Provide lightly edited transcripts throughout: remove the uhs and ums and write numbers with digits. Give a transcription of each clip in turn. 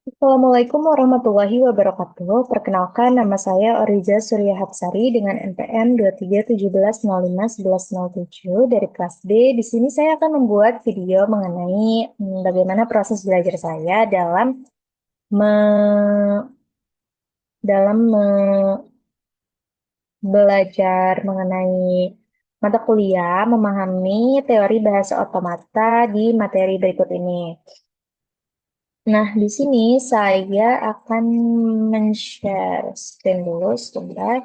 Assalamualaikum warahmatullahi wabarakatuh. Perkenalkan, nama saya Oriza Surya Hapsari dengan NPM 2317051107 dari kelas D. Di sini saya akan membuat video mengenai bagaimana proses belajar saya me- dalam belajar mengenai mata kuliah, memahami teori bahasa otomata di materi berikut ini. Nah, di sini saya akan men-share screen dulu sebentar.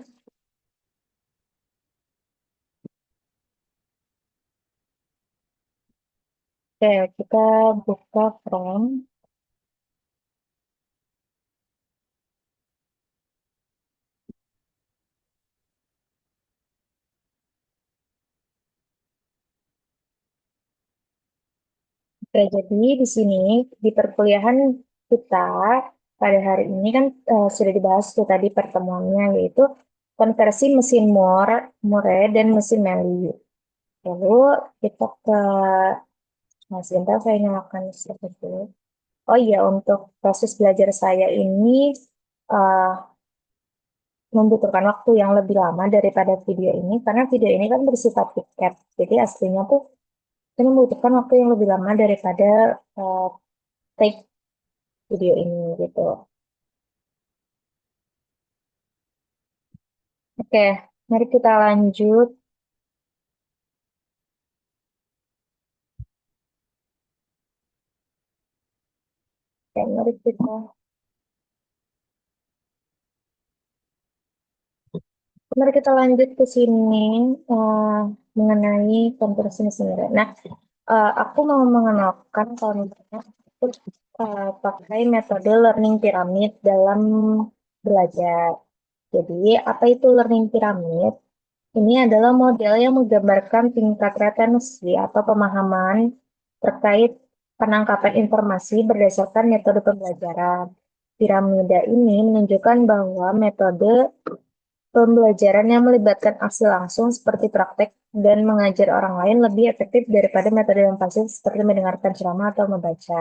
Oke, kita buka Chrome. Oke, jadi di sini di perkuliahan kita pada hari ini kan sudah dibahas tuh tadi pertemuannya yaitu konversi mesin Moore dan mesin Meli. Lalu kita ke nah, sebentar saya nyalakan slide dulu. Oh iya, untuk proses belajar saya ini eh, membutuhkan waktu yang lebih lama daripada video ini karena video ini kan bersifat tiket. Jadi aslinya tuh saya membutuhkan waktu yang lebih lama daripada eh, take video ini gitu. Oke, mari kita lanjut. Oke, mari kita lanjut ke sini eh, mengenai konversi sendiri. Nah, aku mau mengenalkan kalau misalnya aku pakai metode learning pyramid dalam belajar. Jadi, apa itu learning pyramid? Ini adalah model yang menggambarkan tingkat retensi atau pemahaman terkait penangkapan informasi berdasarkan metode pembelajaran. Piramida ini menunjukkan bahwa metode pembelajaran yang melibatkan aksi langsung seperti praktek dan mengajar orang lain lebih efektif daripada metode yang pasif seperti mendengarkan ceramah atau membaca.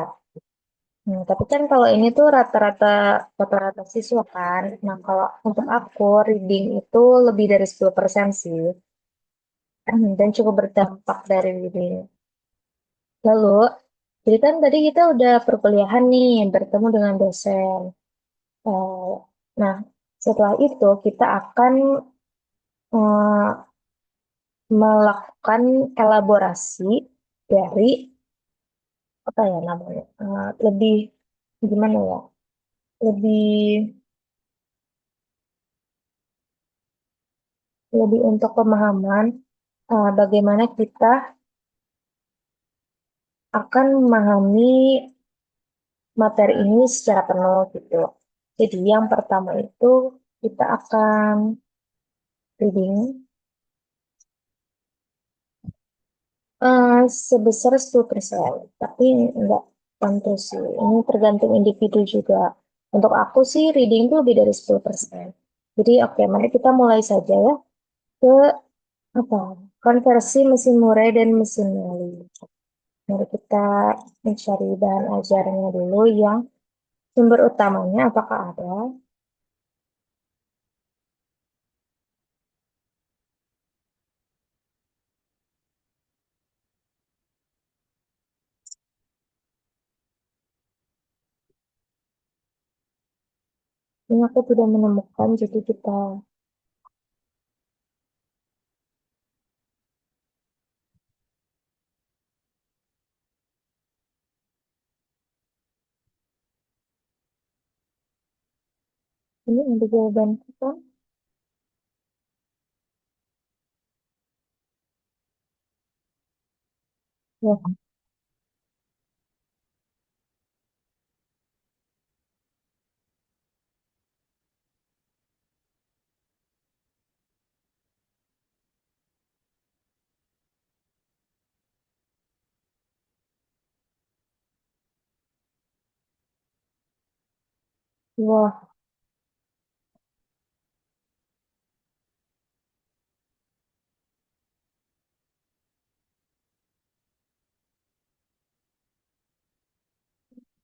Tapi kan kalau ini tuh rata-rata siswa kan. Nah, kalau untuk aku reading itu lebih dari 10% sih. Dan cukup berdampak dari reading. Lalu, jadi kan tadi kita udah perkuliahan nih, bertemu dengan dosen. Eh, Nah, setelah itu kita akan eh, melakukan elaborasi dari apa ya namanya lebih gimana ya lebih lebih untuk pemahaman bagaimana kita akan memahami materi ini secara penuh gitu. Jadi yang pertama itu kita akan reading sebesar 10%, tapi enggak tentu sih. Ini tergantung individu juga. Untuk aku sih reading itu lebih dari 10%. Jadi oke, mari kita mulai saja ya ke apa? Konversi mesin murai dan mesin Meli. Mari kita mencari bahan ajarnya dulu yang sumber utamanya apakah ada. Ini aku tidak menemukan, jadi kita ini ada jawaban kita. Ya, wah,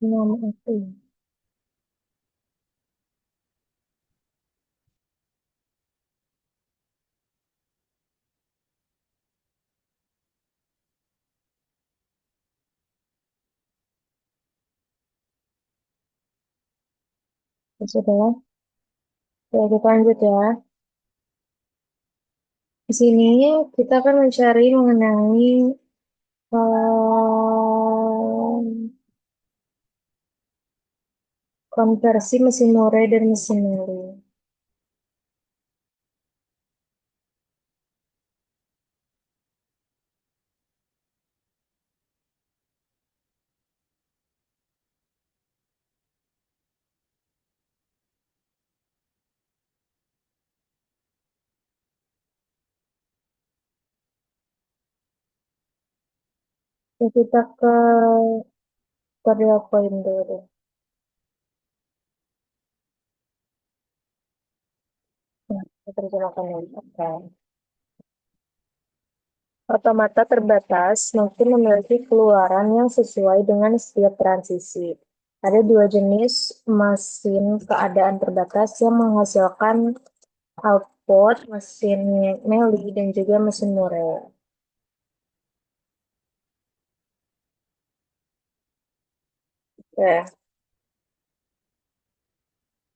nama itu. Sudah, ya, kita lanjut ya. Di sini kita akan mencari mengenai konversi mesin Moore dan mesin Meli. Ya, kita ke tutorial point dulu deh. Nah, kita terjemahkan dulu. Oke. Otomata terbatas mungkin memiliki keluaran yang sesuai dengan setiap transisi. Ada dua jenis mesin keadaan terbatas yang menghasilkan output, mesin Meli dan juga mesin Moore. Oke.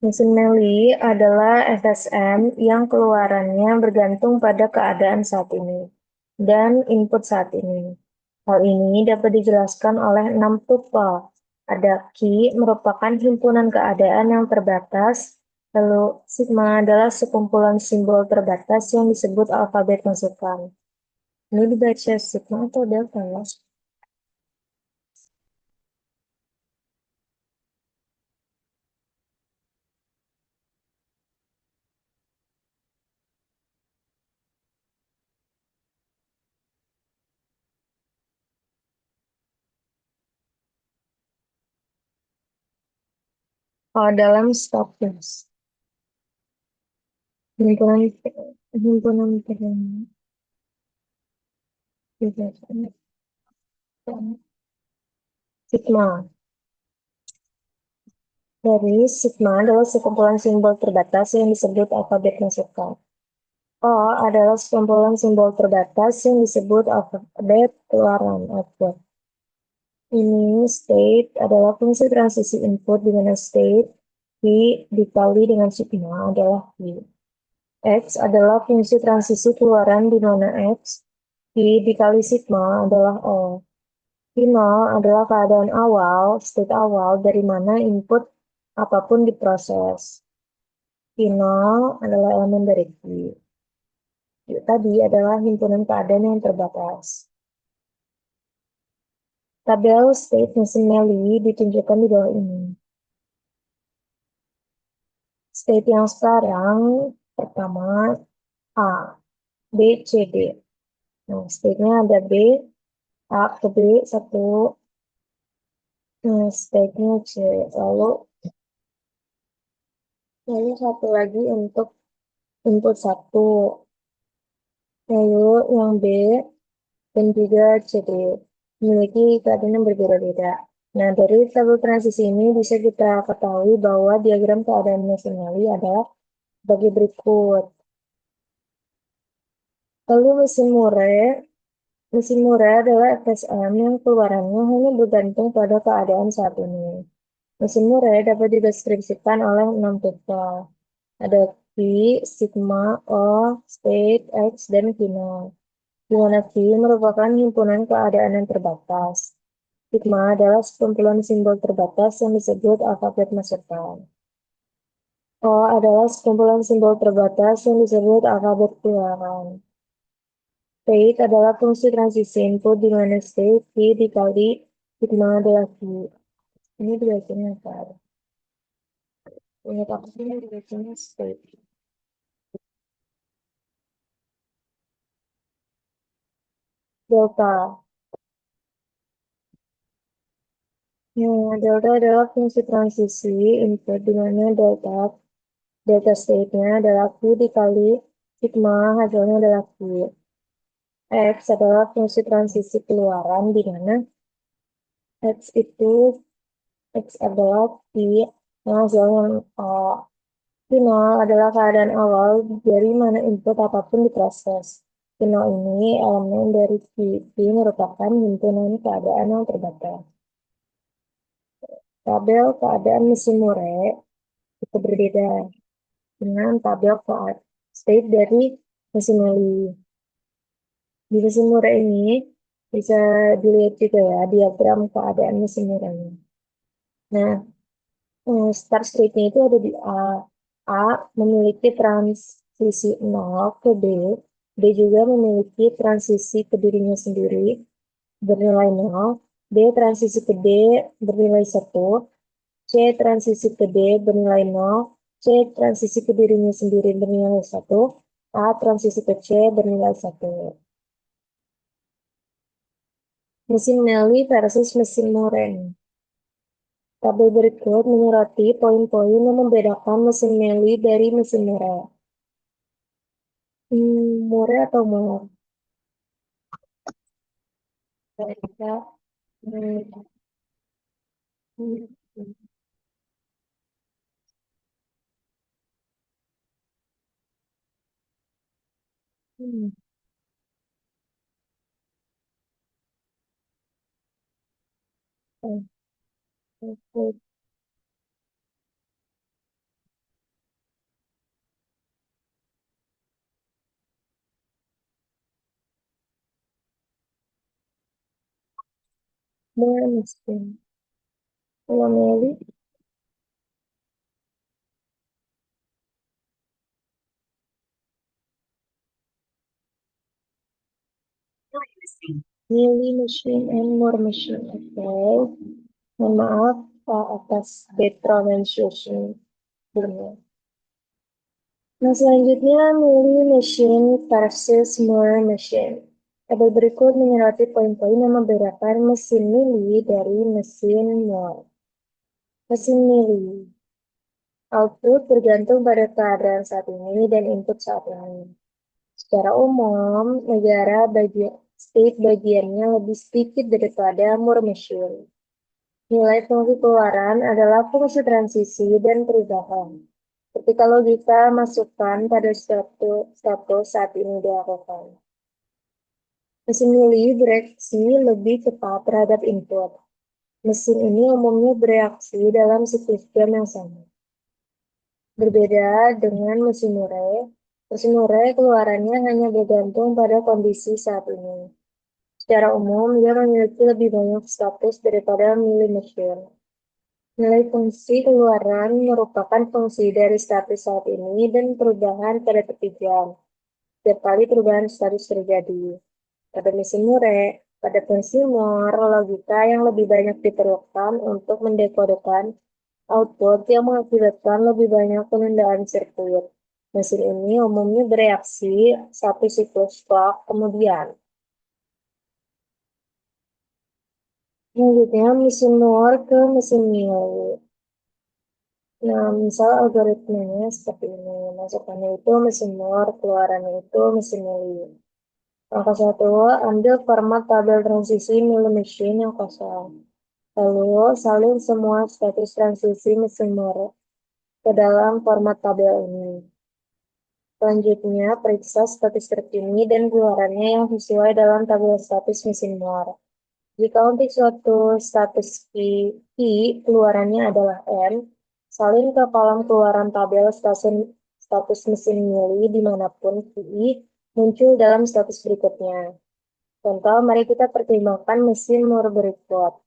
Mesin Meli adalah FSM yang keluarannya bergantung pada keadaan saat ini dan input saat ini. Hal ini dapat dijelaskan oleh 6 tupel. Ada key merupakan himpunan keadaan yang terbatas, lalu sigma adalah sekumpulan simbol terbatas yang disebut alfabet masukan. Ini dibaca sigma atau delta ya? Oh, dalam stopwatch. Himpunan himpunan terbatas. Sigma. Dari sigma adalah sekumpulan simbol terbatas yang disebut alfabet masukan. O adalah sekumpulan simbol terbatas yang disebut alfabet keluaran output. Ini state adalah fungsi transisi input di mana state V dikali dengan sigma adalah V. X adalah fungsi transisi keluaran di mana X V dikali sigma adalah O. Final adalah keadaan awal, state awal dari mana input apapun diproses. Final adalah elemen dari Q. Tadi adalah himpunan keadaan yang terbatas. Tabel state mesin Meli ditunjukkan di bawah ini. State yang sekarang pertama A, B, C, D. Nah, state-nya ada B, A ke B, satu. Nah, state-nya C. Lalu, lalu satu lagi untuk input satu. Lalu yang B dan juga CD memiliki keadaan yang berbeda-beda. Nah, dari tabel transisi ini bisa kita ketahui bahwa diagram keadaan mesin Meli adalah sebagai berikut. Lalu mesin Murray adalah FSM yang keluarannya hanya bergantung pada keadaan saat ini. Mesin Murray dapat dideskripsikan oleh 6 tupel. Ada Q, sigma, O, state, X, dan final. Di mana Q merupakan himpunan keadaan yang terbatas. Sigma adalah sekumpulan simbol terbatas yang disebut alfabet masukan. O adalah sekumpulan simbol terbatas yang disebut alfabet keluaran. State adalah fungsi transisi input di mana state Q dikali sigma adalah Q. Ini dibacanya apa? Ingat apa sih yang dibacanya state? Delta. Nah, delta adalah fungsi transisi input di mana delta state-nya adalah Q dikali sigma hasilnya adalah Q. X adalah fungsi transisi keluaran di mana X adalah Q yang hasilnya O. Final adalah keadaan awal dari mana input apapun diproses. Final ini elemen dari Q. Q merupakan himpunan keadaan yang terbatas. Tabel keadaan mesin Murray berbeda dengan tabel saat state dari mesin Meli. Di mesin murah ini bisa dilihat juga ya diagram keadaan mesin murahnya. Nah, start state-nya itu ada di A. A memiliki transisi 0 ke B. B juga memiliki transisi ke dirinya sendiri bernilai 0. B transisi ke D bernilai 1. C transisi ke D bernilai 0. C transisi ke dirinya sendiri bernilai 1. A transisi ke C bernilai 1. Mesin Meli versus mesin Moran. Tabel berikut menyoroti poin-poin yang membedakan mesin Meli dari mesin Moran. Moran atau Moran? Kita, hmm, hmm, hmm, hmm, hmm, Moran mesin. Kalau Meli, Meli machine and Moore machine. Oke. Mohon maaf atas background mention sebelumnya. Nah, selanjutnya Meli machine versus Moore machine. Tabel berikut menyoroti poin-poin yang membedakan mesin Meli dari mesin Moore. Mesin Meli. Output bergantung pada keadaan saat ini dan input saat ini. Secara umum, negara state bagiannya lebih sedikit daripada Moore machine. Nilai fungsi keluaran adalah fungsi transisi dan perubahan. Ketika logika masukkan pada status saat ini dilakukan. Mesin Mili bereaksi lebih cepat terhadap input. Mesin ini umumnya bereaksi dalam siklus jam yang sama. Berbeda dengan mesin Murray keluarannya hanya bergantung pada kondisi saat ini. Secara umum, dia memiliki lebih banyak status daripada Mili mesin. Nilai fungsi keluaran merupakan fungsi dari status saat ini dan perubahan pada tepi jam. Setiap kali perubahan status terjadi. Pada mesin Murray, pada fungsi Moore, logika yang lebih banyak diperlukan untuk mendekodekan output yang mengakibatkan lebih banyak penundaan sirkuit. Mesin ini umumnya bereaksi satu siklus clock kemudian. Selanjutnya, mesin Moore ke mesin Mille. Nah, misal algoritmanya seperti ini. Masukannya itu mesin Moore, keluarannya itu mesin Mille. Langkah satu, ambil format tabel transisi Mille machine yang kosong. Lalu, salin semua status transisi mesin Moore ke dalam format tabel ini. Selanjutnya, periksa status terkini dan keluarannya yang sesuai dalam tabel status mesin Moore. Jika untuk suatu status Q, keluarannya adalah M, salin ke kolom keluaran tabel status mesin Mili dimanapun QI muncul dalam status berikutnya. Contoh, mari kita pertimbangkan mesin Moore berikut.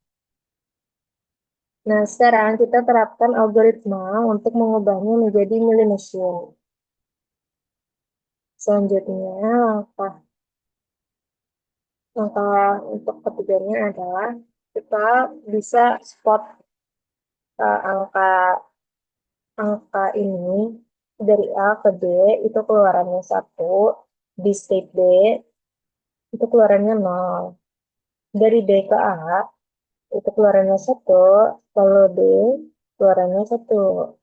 Nah, sekarang kita terapkan algoritma untuk mengubahnya menjadi Mili mesin. Selanjutnya, langkah untuk ketiganya adalah kita bisa spot angka angka ini dari A ke D itu keluarannya 1, di state D itu keluarannya 0. Dari D ke A itu keluarannya 1, kalau D keluarannya 1.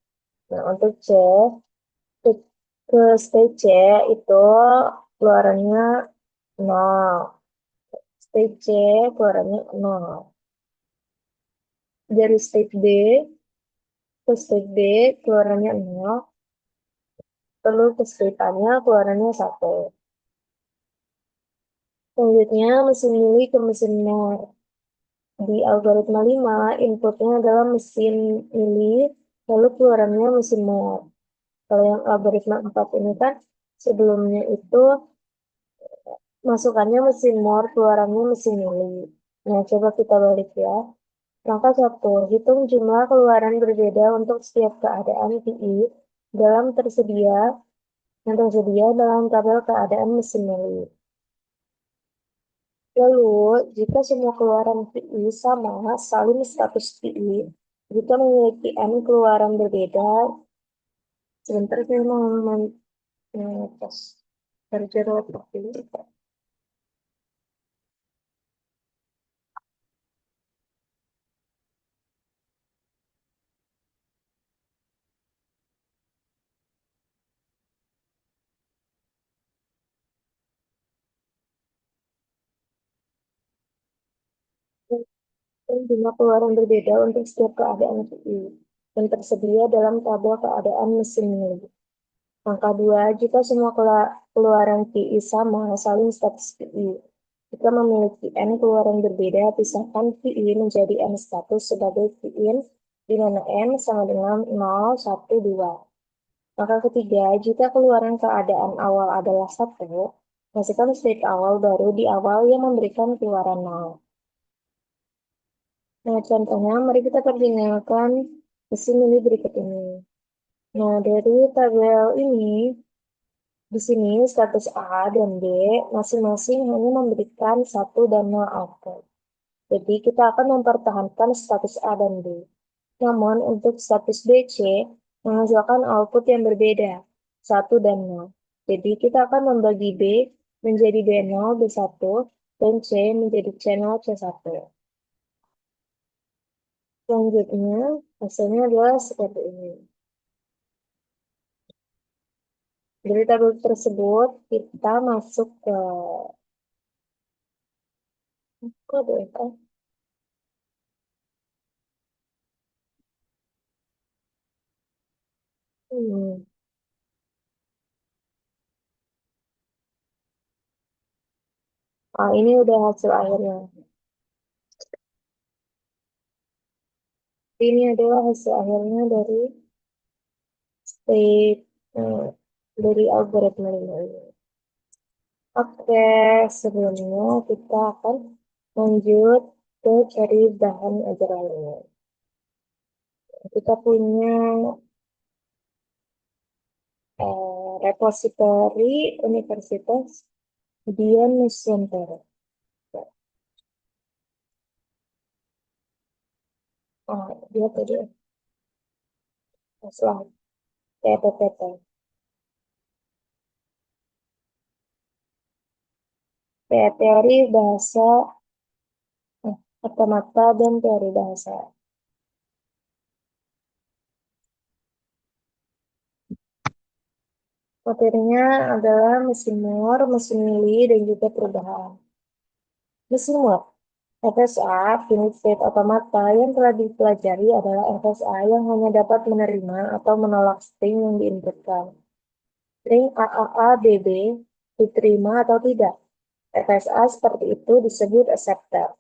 Nah, untuk ke, ke state C itu keluarannya 0. State C keluarannya 0. Dari state D ke state D keluarannya 0. Lalu ke state A-nya keluarannya 1. Selanjutnya, mesin Mili ke mesin Moore. Di algoritma 5, inputnya adalah mesin Mili Lalu keluarannya mesin Moore. Kalau yang algoritma 4 ini kan sebelumnya itu masukannya mesin Moore, keluarannya mesin Mili. Nah, coba kita balik ya. Langkah 1, hitung jumlah keluaran berbeda untuk setiap keadaan PI dalam tersedia yang tersedia dalam tabel keadaan mesin Mili. Lalu, jika semua keluaran PI sama, salin status PI. Jika memiliki N keluaran berbeda, sebentar saya mau mengetes charger laptop ini. Dan jumlah keluaran berbeda untuk setiap keadaan PI yang tersedia dalam tabel keadaan mesin milik. Angka 2, jika semua keluaran PI sama, salin status PI. Jika memiliki N keluaran berbeda, pisahkan PI menjadi N status sebagai PI di mana N sama dengan 0, 1, 2. Angka ketiga, jika keluaran keadaan awal adalah 1, masukkan state awal baru di awal yang memberikan keluaran 0. Nah, contohnya, mari kita pertimbangkan mesin ini berikut ini. Nah, dari tabel ini, di sini status A dan B masing-masing hanya memberikan 1 dan 0 output. Jadi, kita akan mempertahankan status A dan B. Namun, untuk status B, C menghasilkan output yang berbeda, 1 dan 0. Jadi, kita akan membagi B menjadi B0, B1, dan C menjadi C0, C1. Selanjutnya, hasilnya adalah seperti ini. Dari tabel tersebut, kita masuk ke kode kan? Hmm. Ini udah hasil akhirnya. Ini adalah hasil akhirnya dari state dari algoritma ini. Oke, sebelumnya kita akan lanjut ke cari bahan ajarannya. Kita punya repositori Universitas Dian Nusantara. Dia tadi masalah TPPT. Teori bahasa kata-kata dan teori bahasa. Materinya adalah mesin Moore, mesin Mili, dan juga perubahan. Mesin Moore, FSA, finite state automata yang telah dipelajari adalah FSA yang hanya dapat menerima atau menolak string yang diinputkan. String AAABB diterima atau tidak. FSA seperti itu disebut acceptor.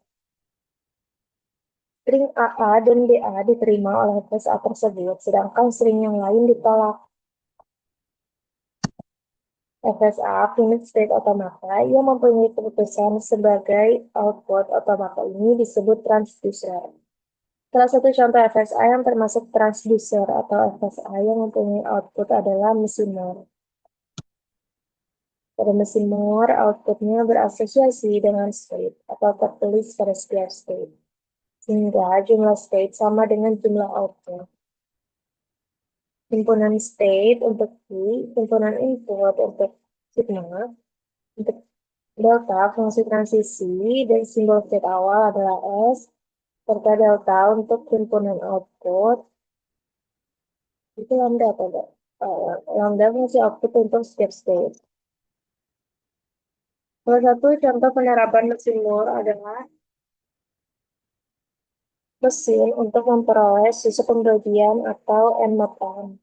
String AA dan BA diterima oleh FSA tersebut, sedangkan string yang lain ditolak. FSA, finite state automata, yang mempunyai keputusan sebagai output automata ini disebut transducer. Salah satu contoh FSA yang termasuk transducer atau FSA yang mempunyai output adalah mesin Moore. Pada mesin Moore, outputnya berasosiasi dengan state atau tertulis pada setiap state, sehingga jumlah state sama dengan jumlah output. Himpunan state untuk key, himpunan input untuk signal, untuk delta fungsi transisi, dan simbol state awal adalah S, serta delta untuk himpunan output, itu lambda atau enggak? Lambda fungsi output untuk setiap state. Salah satu contoh penerapan mesin Moore adalah mesin untuk memperoleh sisa pembagian atau N-mapan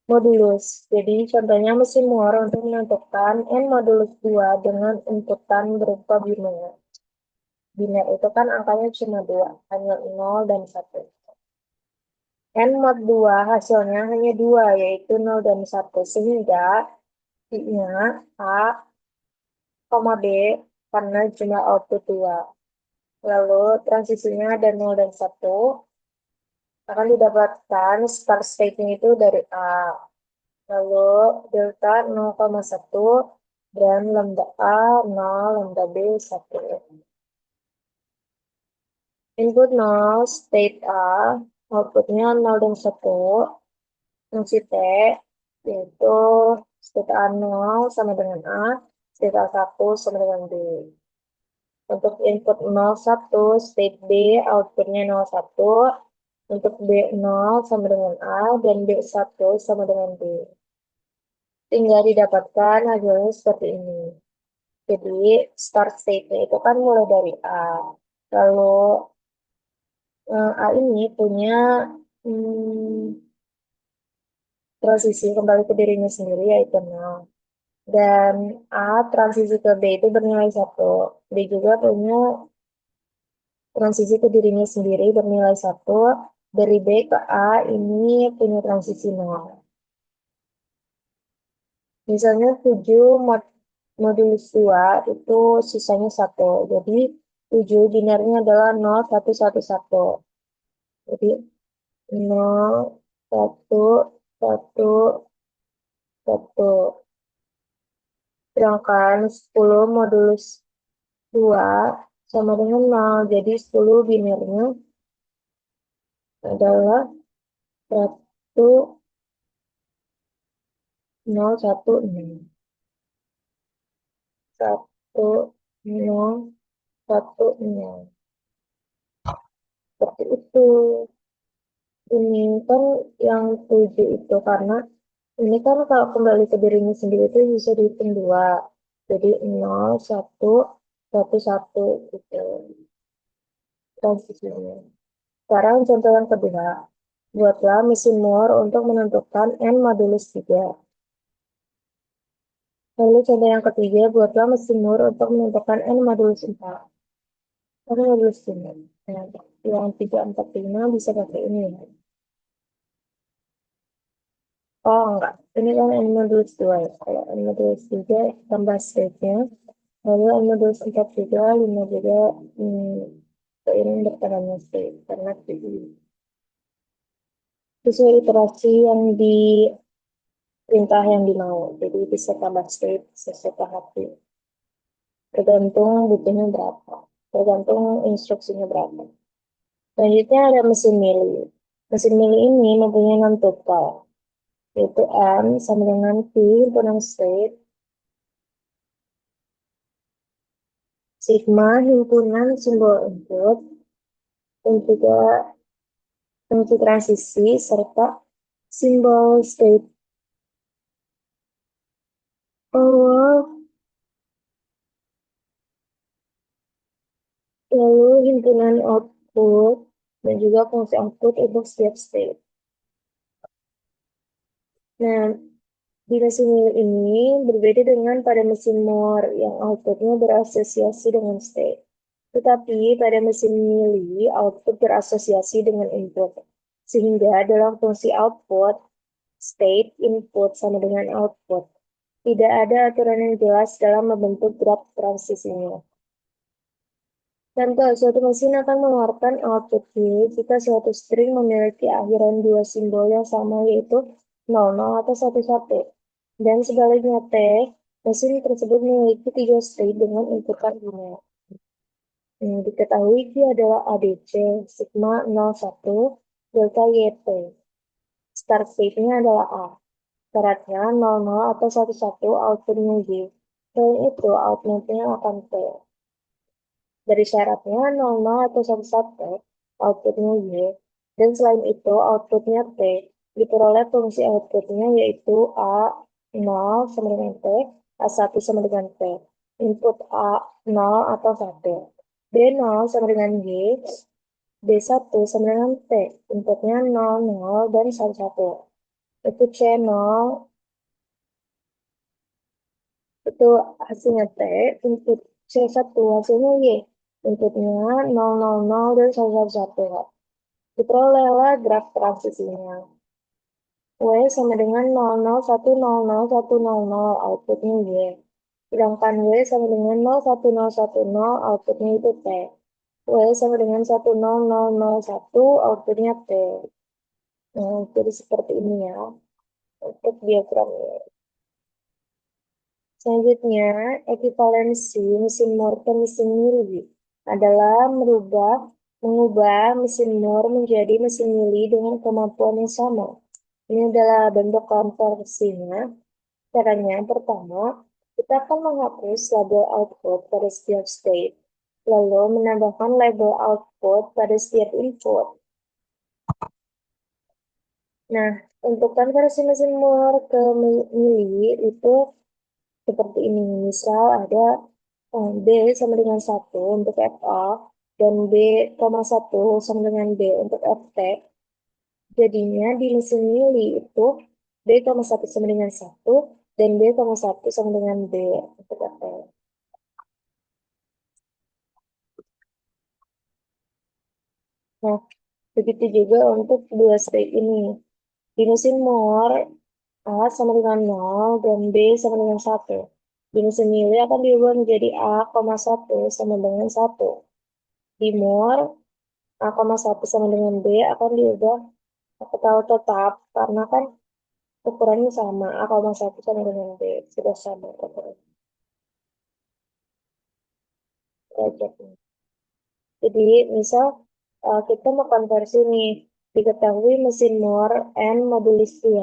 modulus. Jadi contohnya mesin Moore untuk menentukan N modulus 2 dengan inputan berupa biner. Biner itu kan angkanya cuma 2, hanya 0 dan 1. N mod 2 hasilnya hanya dua, yaitu nol dan satu. Sehingga I-nya A, B karena jumlah output 2. Lalu transisinya ada nol dan satu akan didapatkan start state-nya itu dari A. Lalu delta 0,1 dan lambda A 0, lambda B 1. Input 0, state A, outputnya 0 dan 1. Fungsi T, yaitu state A 0 sama dengan A, state A 1 sama dengan B. Untuk input 01, state B, outputnya 01. Untuk B0 sama dengan A, dan B1 sama dengan B. Tinggal didapatkan hasilnya seperti ini. Jadi, start state-nya itu kan mulai dari A. Lalu, A ini punya transisi kembali ke dirinya sendiri, yaitu 0. Dan A transisi ke B itu bernilai 1. B juga punya transisi ke dirinya sendiri bernilai 1. Dari B ke A ini punya transisi 0. Misalnya 7 modulus 2 itu sisanya 1. Jadi 7 binarnya adalah 0, 1, 1, 1. Jadi 0, 1, 1, 1. Sedangkan 10 modulus 2 sama dengan 0. Jadi 10 binarnya adalah 1, 0, 1, 0. 1, 0, 1, 0. Seperti itu. Ini kan yang 7 itu karena ini kan kalau kembali ke dirinya sendiri itu bisa dihitung dua. Jadi 0, 1, 1, 1 gitu transisinya. Sekarang contoh yang kedua. Buatlah mesin Moore untuk menentukan N modulus 3. Lalu contoh yang ketiga, buatlah mesin Moore untuk menentukan N modulus 4. N modulus 3. Nah, yang 3, 4, 5 bisa pakai ini ya. Oh enggak, ini kan N modulus 2 ya. Kalau N modulus 3 tambah state-nya. Lalu N modulus 4 juga, 5 juga, seiring bertambahnya state. Karena sesuai iterasi yang di perintah yang dimau. Jadi bisa tambah state sesuai tahap. Tergantung butuhnya berapa. Tergantung instruksinya berapa. Selanjutnya ada mesin milih. Mesin milih ini mempunyai 6 total, yaitu M sama dengan P, himpunan state, sigma, himpunan simbol input, dan juga fungsi transisi, serta simbol state. Lalu himpunan output, dan juga fungsi output untuk setiap state. Nah, di mesin Moore ini berbeda dengan pada mesin Moore yang outputnya berasosiasi dengan state. Tetapi pada mesin milih output berasosiasi dengan input. Sehingga dalam fungsi output, state input sama dengan output. Tidak ada aturan yang jelas dalam membentuk graf transisinya. Contoh, suatu mesin akan mengeluarkan output Y jika suatu string memiliki akhiran dua simbol yang sama, yaitu 00 atau 11. Dan sebaliknya T, mesin tersebut memiliki tiga state dengan inputan biner. Diketahui Q adalah ADC, sigma 01, delta YT. Start state-nya adalah A. Syaratnya 00 atau 11 outputnya Y. Selain itu, outputnya akan T. Dari syaratnya 00 atau 11 outputnya Y, dan selain itu outputnya T, diperoleh fungsi outputnya yaitu A0 sama dengan T, A1 sama dengan T. Input A0 atau 1. B0 sama dengan Y, B1 sama dengan T. Inputnya 00 dan 11. Itu C0, itu hasilnya T, input C1 hasilnya Y. Inputnya 000 dan 111. Diperolehlah graf transisinya. Y sama dengan 001001000, outputnya Y. Sedangkan Y sama dengan 01010, outputnya itu T. Y sama dengan 10001, outputnya T. Nah, jadi seperti ini ya untuk diagramnya. Selanjutnya, ekivalensi mesin Moore ke mesin Mili adalah mengubah mesin Moore menjadi mesin Mili dengan kemampuan yang sama. Ini adalah bentuk konversinya. Caranya yang pertama, kita akan menghapus label output pada setiap state, lalu menambahkan label output pada setiap input. Nah, untuk konversi mesin Moore ke Mili itu seperti ini. Misal ada B sama dengan 1 untuk FA dan B, 1 sama dengan B untuk FT. Jadinya di mesin Mili itu B, 1 sama dengan 1 dan B, 1 sama dengan B untuk FT. Nah, begitu juga untuk dua state ini. Di mesin Moore, A sama dengan 0 dan B sama dengan 1. Di mesin Mili akan diubah menjadi A, 1 sama dengan 1. Di Moore, A,1 sama dengan B akan diubah atau tetap karena kan ukurannya sama. A,1 sama dengan B sudah sama ukurannya. Derajatnya. Jadi misal kita mau konversi nih, diketahui mesin Moore N modulis 2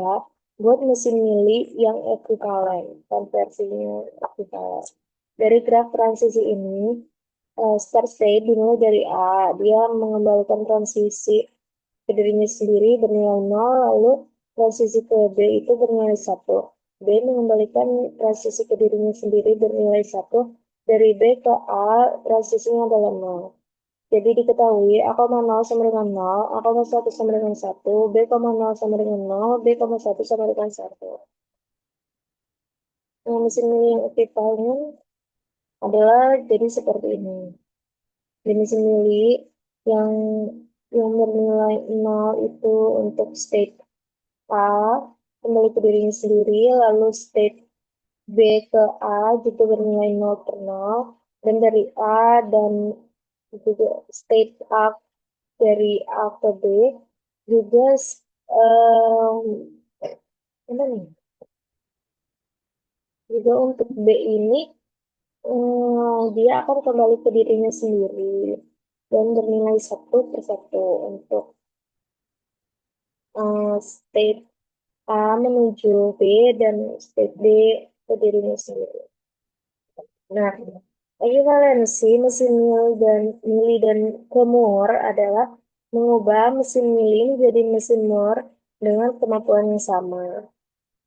buat mesin Mili yang ekuivalen, konversinya ekuivalen. Dari graf transisi ini, start state dimulai dari A, dia mengembalikan transisi ke dirinya sendiri bernilai 0, lalu transisi ke B itu bernilai 1. B mengembalikan transisi ke dirinya sendiri bernilai 1, dari B ke A transisinya adalah 0. Jadi diketahui A, 0 sama dengan 0, A, 1 sama dengan 1, B, 0 sama dengan 0, B, 1 sama dengan 1. Nah, mesin yang ekivalen adalah jadi seperti ini. Di mesin Mili yang bernilai 0 itu untuk state A kembali ke dirinya sendiri, lalu state B ke A juga bernilai 0 per 0, dan dari A dan juga state A dari A ke B juga um, apa nih? Juga untuk B ini dia akan kembali ke dirinya sendiri dan bernilai 1 per 1 untuk state A menuju B dan state B ke dirinya sendiri. Nah, ekivalensi mesin Mili dan Moore adalah mengubah mesin Mili menjadi mesin Moore dengan kemampuan yang sama.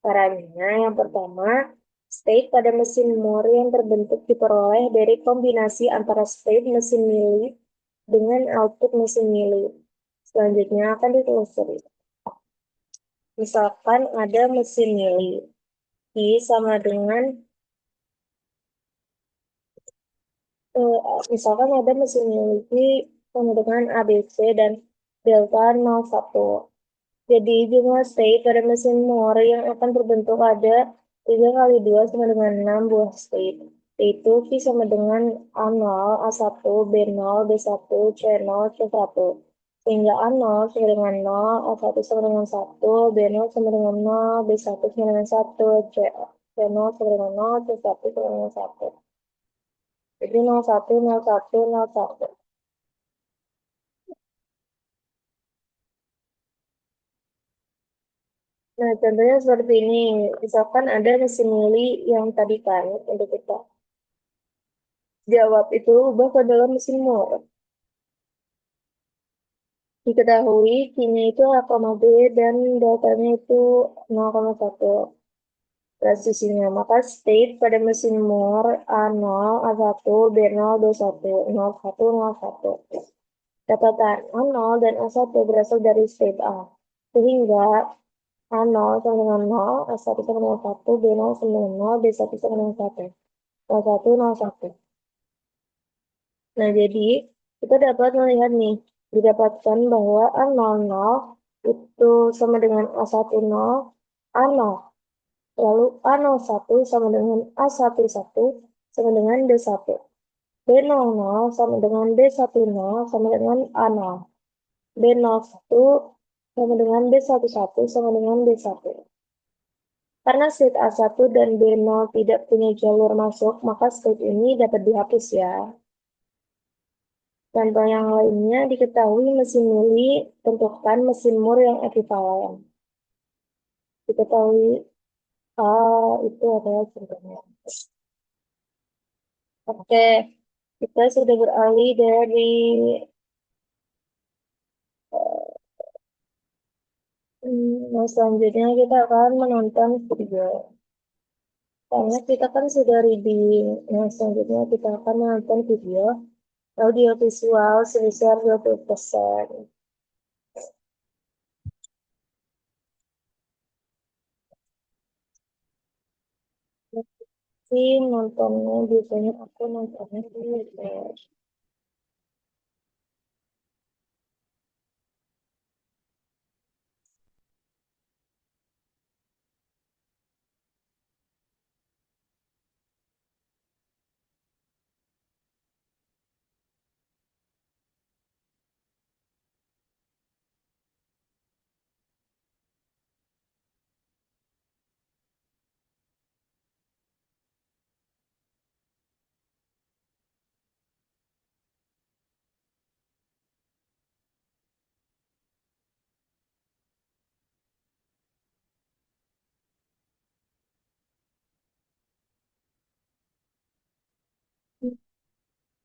Caranya yang pertama, state pada mesin Moore yang terbentuk diperoleh dari kombinasi antara state mesin Mili dengan output mesin Mili. Selanjutnya akan ditelusuri. Misalkan ada mesin Mili, I sama dengan misalkan ada mesin Mili sama dengan ABC dan delta 01. Jadi jumlah state pada mesin Moore yang akan terbentuk ada 3 kali 2 sama dengan 6 buah state. Yaitu V sama dengan A0, A1, B0, B1, C0, C1. Sehingga A0 sama dengan 0, A1 sama dengan 1, B0 sama dengan 0, B1 sama dengan 1, C0 sama dengan 0, C1 sama dengan 1. Jadi 01, 01, 01. Nah, contohnya seperti ini. Misalkan ada mesin Mili yang tadi kan, untuk kita jawab itu ubah ke dalam mesin Moore. Diketahui kini itu A, B dan datanya itu 0,1 transisinya. Maka state pada mesin Moore A0, A1, B0, B1, 01, 01. Dapatan A0 dan A1 berasal dari state A. Sehingga A0 sama dengan 0, A1 sama dengan 1, B0 sama dengan 0, B1 sama dengan 1. 01, 01. Nah, jadi kita dapat melihat nih, didapatkan bahwa A00 itu sama dengan A10, A0. Lalu A01 sama dengan A11 sama dengan B1. B00 sama dengan B10 sama dengan A0. B01 sama dengan B11 sama dengan B1. Karena state A1 dan B0 tidak punya jalur masuk, maka state ini dapat dihapus ya. Contoh yang lainnya diketahui mesin mili tentukan mesin mur yang ekuivalen. Diketahui itu adalah contohnya. Oke, kita sudah beralih dari selanjutnya kita akan menonton video. Karena kita kan sudah reading, selanjutnya kita akan menonton video audio visual sebesar 20%. Tapi nontonnya biasanya aku nontonnya di YouTube.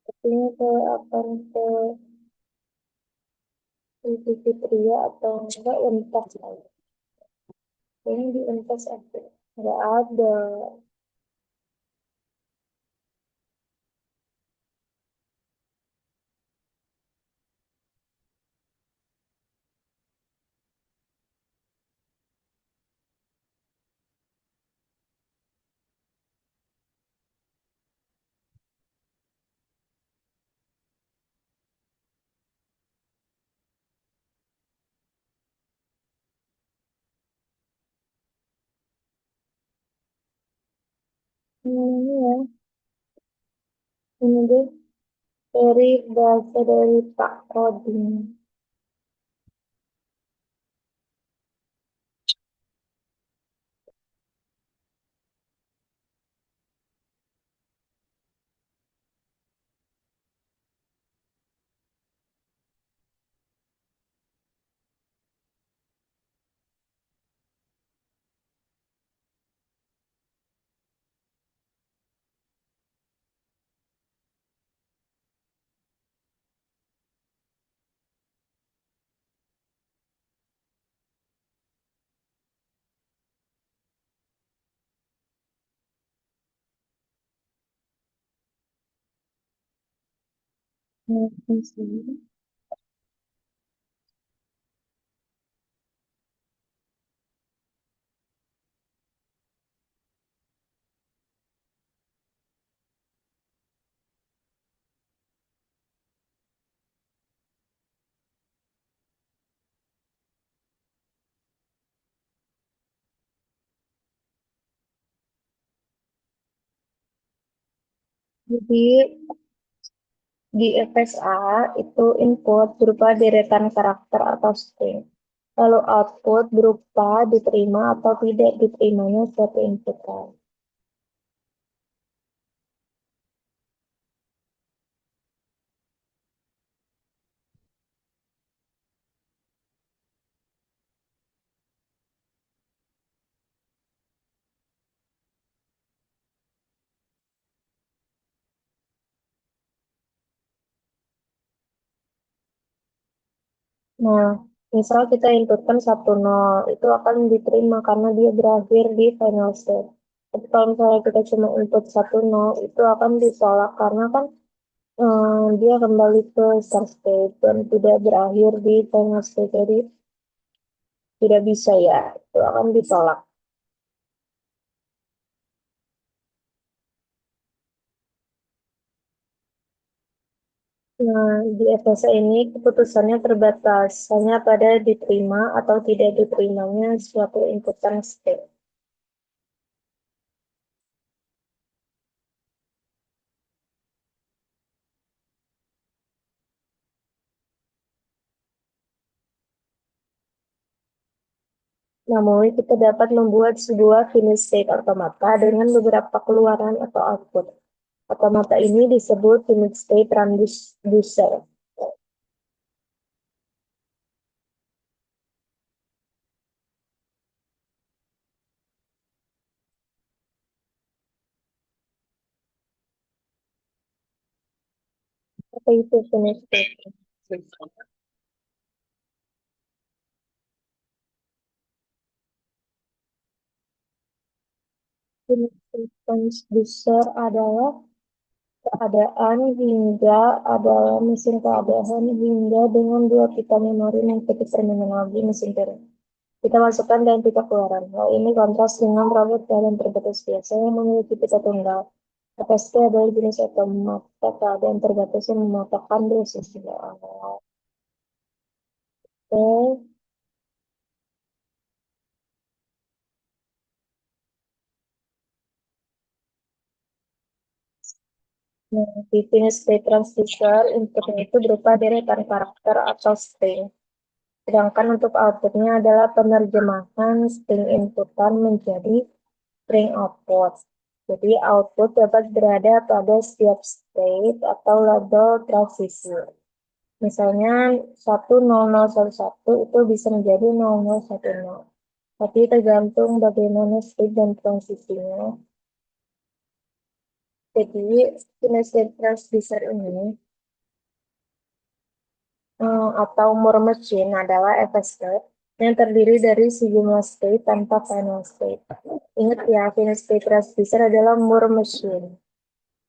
Sepertinya saya akan ke TV pria atau enggak untas aja. Kayaknya di untas aja. Enggak ada. Ini ya, ini deh dari bahasa dari Pak Rodin. Sih. Jadi di FSA itu input berupa deretan karakter atau string. Lalu output berupa diterima atau tidak diterimanya suatu inputan. Nah, misal kita inputkan 1 0, itu akan diterima karena dia berakhir di final state. Tapi kalau misalnya kita cuma input 1 0, itu akan ditolak karena kan dia kembali ke start state dan tidak berakhir di final state. Jadi tidak bisa ya, itu akan ditolak. Nah, di FSA ini keputusannya terbatas hanya pada diterima atau tidak diterimanya suatu inputan state. Namun, kita dapat membuat sebuah finish state automata dengan beberapa keluaran atau output. Automata ini disebut finish state transducer. Apa itu finish state transducer? Finish state transducer adalah keadaan hingga adalah mesin keadaan hingga dengan dua pita memori mengikuti terminologi mesin Turing. Kita masukkan dan pita keluaran. Hal ini kontras dengan robot dalam terbatas biasa yang memiliki pita tunggal. FST adalah jenis otomata keadaan terbatas yang mematakan dua sisi awal. Oke. Nah, di finish state transducer inputnya itu berupa deretan karakter atau string. Sedangkan untuk outputnya adalah penerjemahan string inputan menjadi string output. Jadi output dapat berada pada setiap state atau label transisi. Misalnya 10011 itu bisa menjadi 0010. Tapi tergantung bagaimana state dan transisinya. Jadi kinesis transducer ini atau Moore machine adalah FST yang terdiri dari sejumlah state tanpa final state. Ingat ya, final state transducer adalah Moore machine.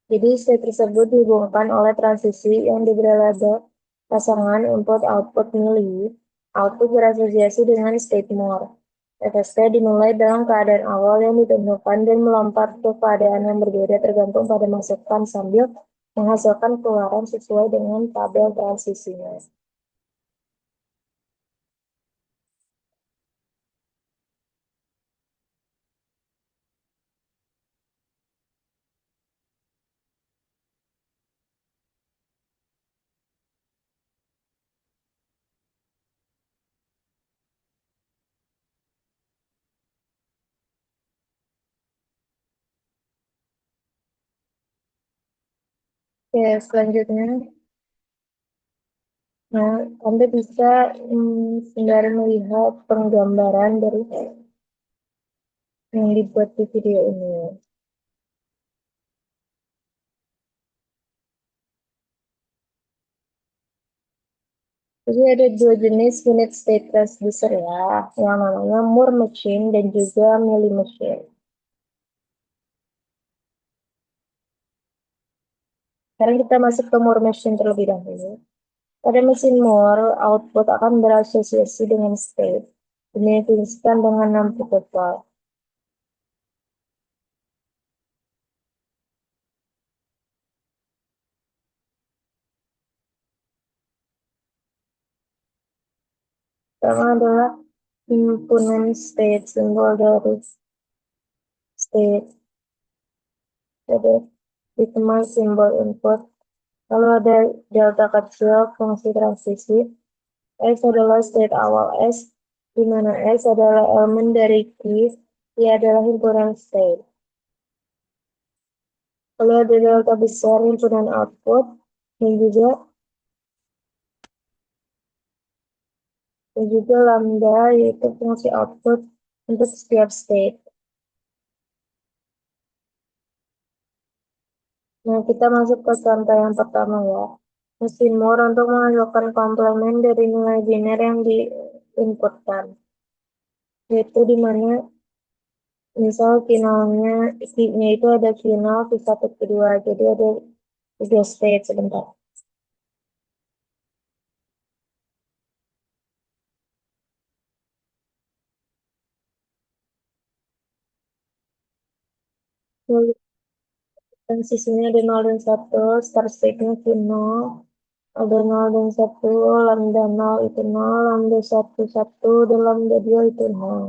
Jadi state tersebut dihubungkan oleh transisi yang diberi label pasangan input-output milli. Output berasosiasi dengan state Moore. FST dimulai dalam keadaan awal yang ditentukan dan melompat ke keadaan yang berbeda tergantung pada masukan sambil menghasilkan keluaran sesuai dengan tabel transisinya. Oke, selanjutnya, nah, Anda bisa sembari melihat penggambaran dari yang dibuat di video ini. Jadi ada dua jenis unit state transducer ya, yang namanya Moore machine dan juga Mealy machine. Sekarang kita masuk ke Moore machine terlebih dahulu. Pada mesin Moore, output akan berasosiasi dengan state. Ini didefinisikan dengan 6 protokol. Pertama adalah component state, simbol dari state. Jadi, diteman simbol input. Lalu ada delta kecil, fungsi transisi. S adalah state awal S, di mana S adalah elemen dari key, Y adalah himpunan state. Lalu ada delta besar, himpunan output, dan juga lambda, yaitu fungsi output untuk setiap state. Nah, kita masuk ke contoh yang pertama ya. Mesin Moore untuk menghasilkan komplement dari nilai biner yang diinputkan. Yaitu di mana misal finalnya, nya itu ada final, V1, V2. Jadi ada 3 state sebentar. Lalu transisinya ada 0 dan 1, start state-nya V0. ada nol dan satu, lambda nol itu nol, lambda satu satu, dan lambda dua itu nol.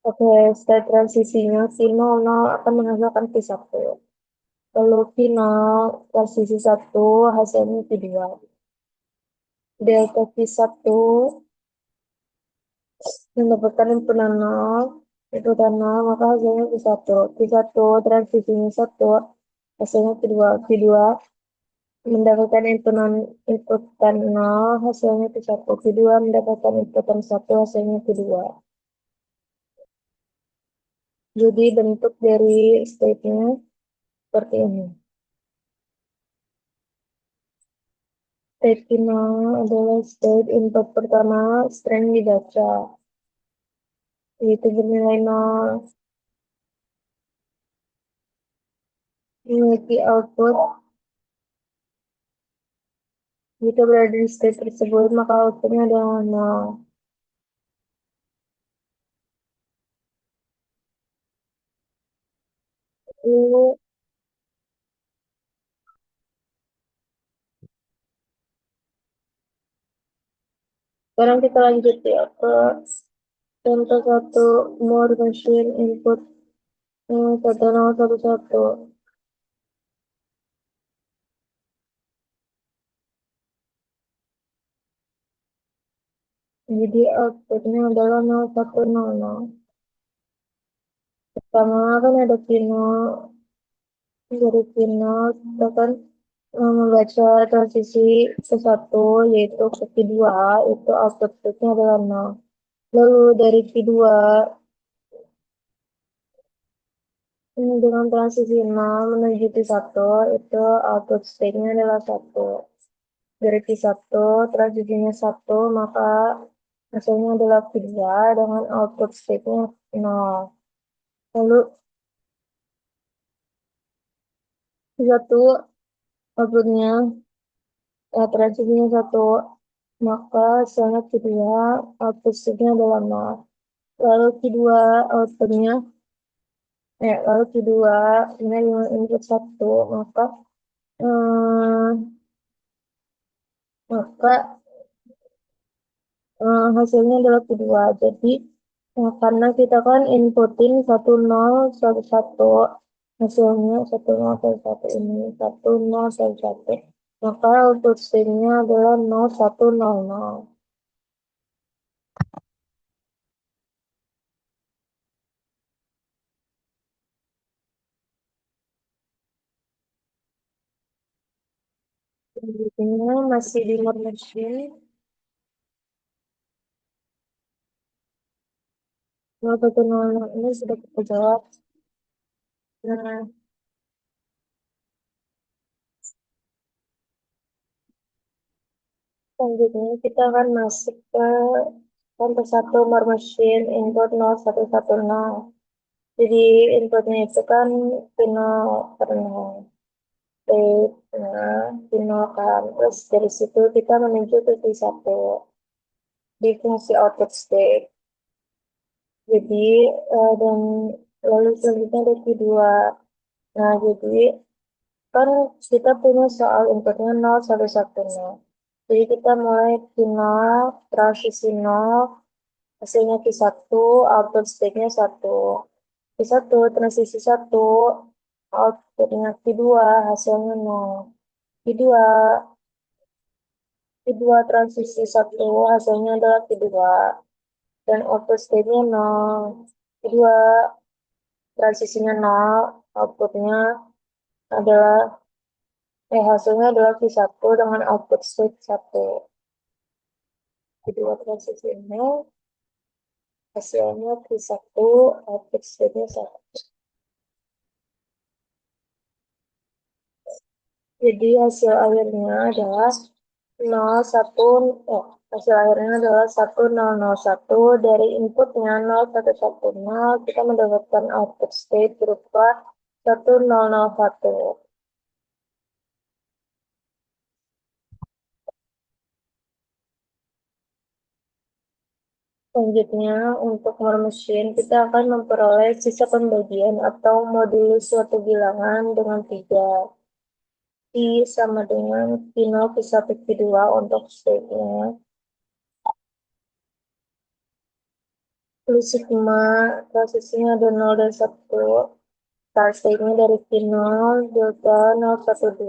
Oke, state transisinya si nol nol akan menghasilkan Q1. Lalu Q0 transisi satu hasilnya Q2. Delta Q1 mendapatkan inputan nol, itu dan nol, maka hasilnya Q1. Q1 transisinya satu, hasilnya Q2. Q2 mendapatkan inputan nol, hasilnya Q1. Q2 mendapatkan inputan satu, hasilnya Q2. Jadi bentuk dari state-nya seperti ini. State final adalah state input pertama string dibaca, yaitu bernilai nol. Memiliki output, jika berada di state tersebut, maka outputnya adalah nol. Lalu, sekarang kita lanjut ya ke contoh satu, more machine input 1011. Jadi outputnya adalah 0100. Pertama kan ada Pino, dari Pino kita kan membaca transisi ke satu, yaitu ke kedua, itu outputnya adalah nol. Lalu dari kedua, dengan transisi nol menuju ke satu, itu output state-nya adalah satu. Dari Q1, transisinya satu, maka hasilnya adalah kedua dengan output state-nya nol. Lalu Q1 outputnya transisinya satu, maka hasilnya kedua output state-nya adalah nol. Lalu kedua outputnya, lalu kedua ini dengan input satu, maka eh, maka hasilnya adalah kedua. Jadi karena kita kan inputin 1011, hasilnya 1011 ini 1011, maka output stringnya adalah 0100. Selanjutnya masih di mode machine. 0100 ini sudah kita jawab. Nah, selanjutnya kita akan masuk ke contoh satu more machine input 0110. Jadi inputnya itu kan final pernah final kan. Terus dari situ kita menuju ke Q1 di fungsi output state. Jadi dan lalu selanjutnya ada Q2. Nah, jadi kan kita punya soal inputnya 0, 1, 1, 0. Jadi kita mulai final, transisi 0, hasilnya Q1, output state-nya 1. Q1, transisi 1, outputnya Q2, hasilnya 0. Q2, Q2 transisi 1, hasilnya adalah Q2. Dan output state-nya 0. Q2 transisinya 0, outputnya adalah, hasilnya adalah Q1 dengan output state 1. Q2 transisi 0, hasilnya Q1, output state-nya 1. Jadi hasil akhirnya adalah 0, 1, hasil akhirnya adalah 1001. Dari inputnya 0110, kita mendapatkan output state berupa 1001. Selanjutnya, untuk more mesin, kita akan memperoleh sisa pembagian atau modulus suatu bilangan dengan 3. I sama dengan P0 P1 P2 untuk state-nya. Plus sigma, posisinya ada 0 dan 1. Start state-nya dari P0, delta 012,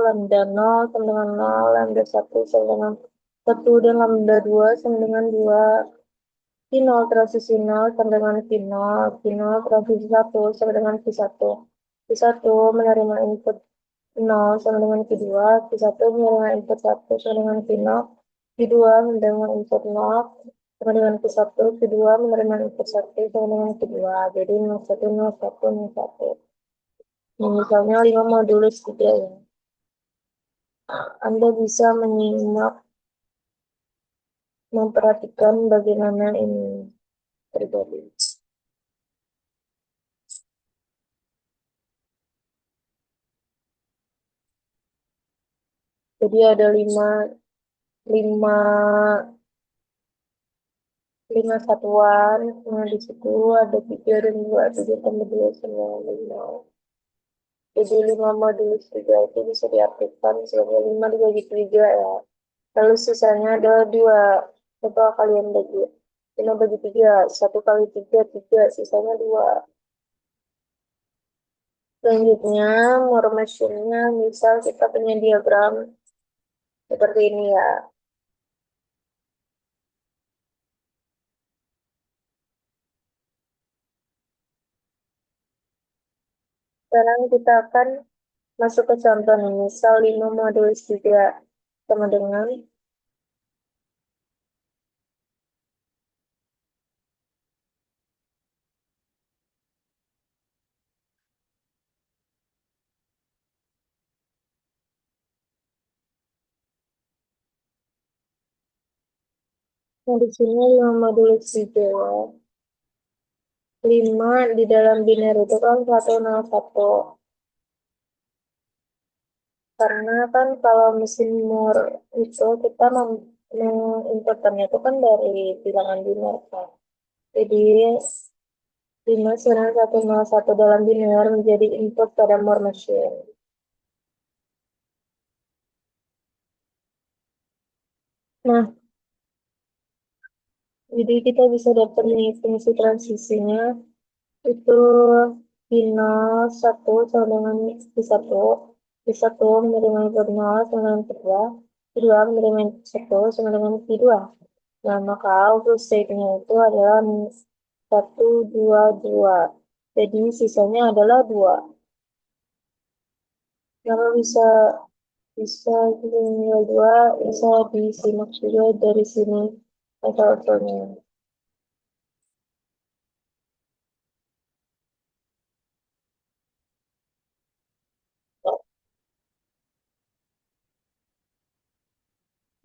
lambda 0 sama dengan 0, lambda 1 sama dengan 1, dan lambda 2 sama dengan 2. P0 transisi 0 sama dengan P0, P0 transisi 1 sama dengan P1. P1 menerima input 0 sama dengan P2, P1 menerima input 1 sama dengan P0, P2 menerima input 0 sama dengan P1, P2 menerima input 1 sama dengan P2. Jadi 01, 01, 01. Nah, misalnya 5 modulus 3 ya. Anda bisa menyimak, memperhatikan bagaimana ini terjadi. Jadi ada 5 lima satuan. Nah, di situ ada 3 dan 2, 3 tambah 2 sama 5. Jadi 5 modulus 3 itu bisa diartikan sebagai 5 dibagi 3 ya. Lalu sisanya ada 2. Coba kalian bagi. 5 bagi 3, 1 kali 3, 3, sisanya 2. Selanjutnya, more machine-nya, misal kita punya diagram seperti ini ya. Sekarang kita akan masuk ke contoh nih. Misal 5 modulus 3 sama dengan, nah di sini 5 modulus 3 ya. 5 di dalam biner itu kan 101. Karena kan kalau mesin Moore itu kita menginputkannya itu kan dari bilangan biner kan. Jadi 59101 dalam biner menjadi input pada Moore machine. Nah, jadi kita bisa dapat nih fungsi transisinya itu final 1 sama dengan P1, P1 menerima input 0 sama dengan P2, P2 menerima input 1 sama dengan P2. Nah, maka auto state-nya itu adalah 1, 2, 2. Jadi sisanya adalah 2. Kalau bisa bisa nilai 2 bisa disimak juga dari sini auto-autonya.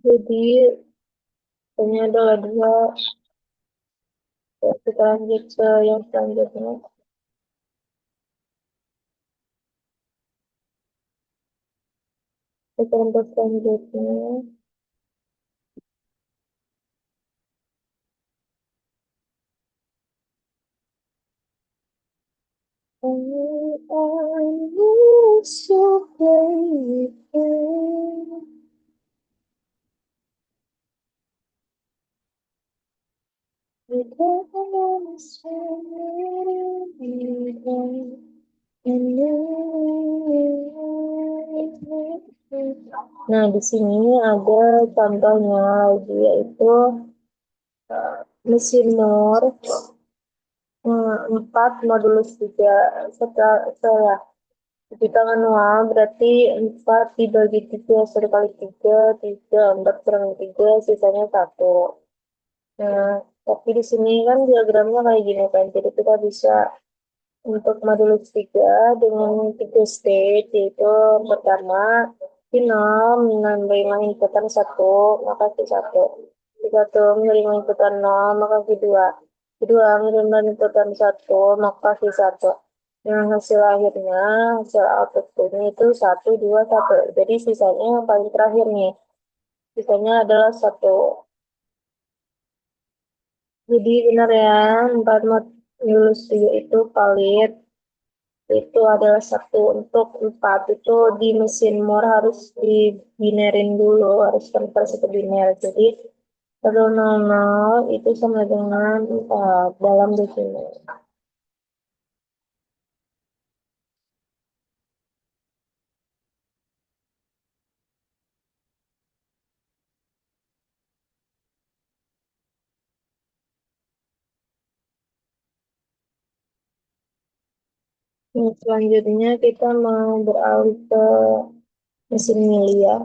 Jadi ini adalah 2. Kita lanjut ke yang selanjutnya. Kita untuk selanjutnya. I wish you play with me. Because I understand you. Nah, di sini ada contohnya lagi yaitu mesin Moore 4 modulus 3 setelah jika manual berarti 4 dibagi 3 1 kali 3 3 4 kurang 3 sisanya 1. Nah, tapi di sini kan diagramnya kayak gini kan, jadi kita bisa untuk modulus 3 dengan 3 stage, yaitu pertama final menerima inputan 1 maka Q1, Q1 menerima inputan 0 maka Q2, Q2 menerima inputan 1 maka Q1. Yang hasil akhirnya, hasil outputnya itu 1, 2, 1. Jadi sisanya yang paling terakhir nih, sisanya adalah 1. Jadi benar ya, empat lulus juga itu valid. Itu adalah satu untuk empat itu di mesin more harus dibinerin dulu, harus konversi ke biner. Jadi 100 itu sama dengan 4 dalam desimal. Selanjutnya kita mau beralih ke mesin milia.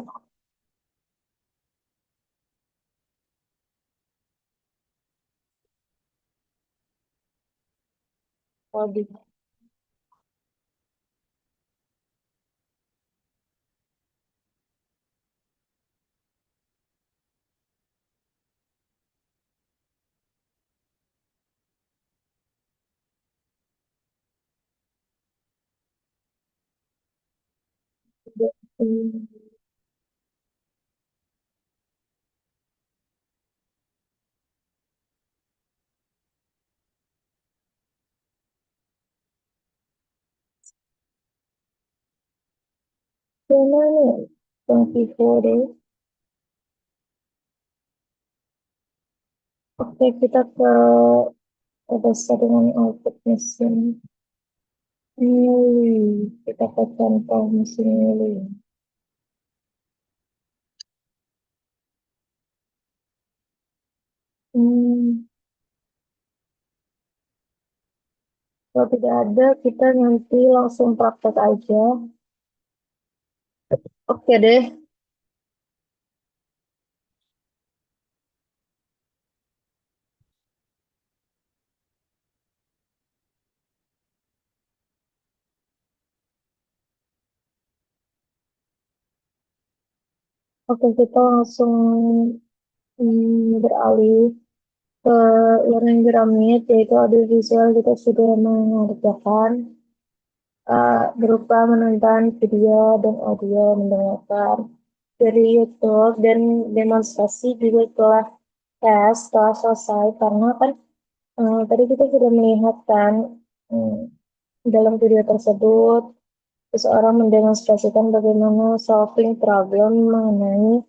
Waduh, hmm, gimana nih? Vivo deh. Oke, kita ke dasar dengan output mesin mili. Kita ke contoh mesin mili. Hmm, kalau tidak ada, kita nanti langsung praktek aja. Oke deh. Oke, kita langsung beralih ke learning pyramid, yaitu audiovisual kita sudah mengerjakan berupa menonton video dan audio mendengarkan dari YouTube dan demonstrasi juga telah telah selesai karena kan tadi kita sudah melihat kan mm, dalam video tersebut seseorang mendemonstrasikan bagaimana solving problem mengenai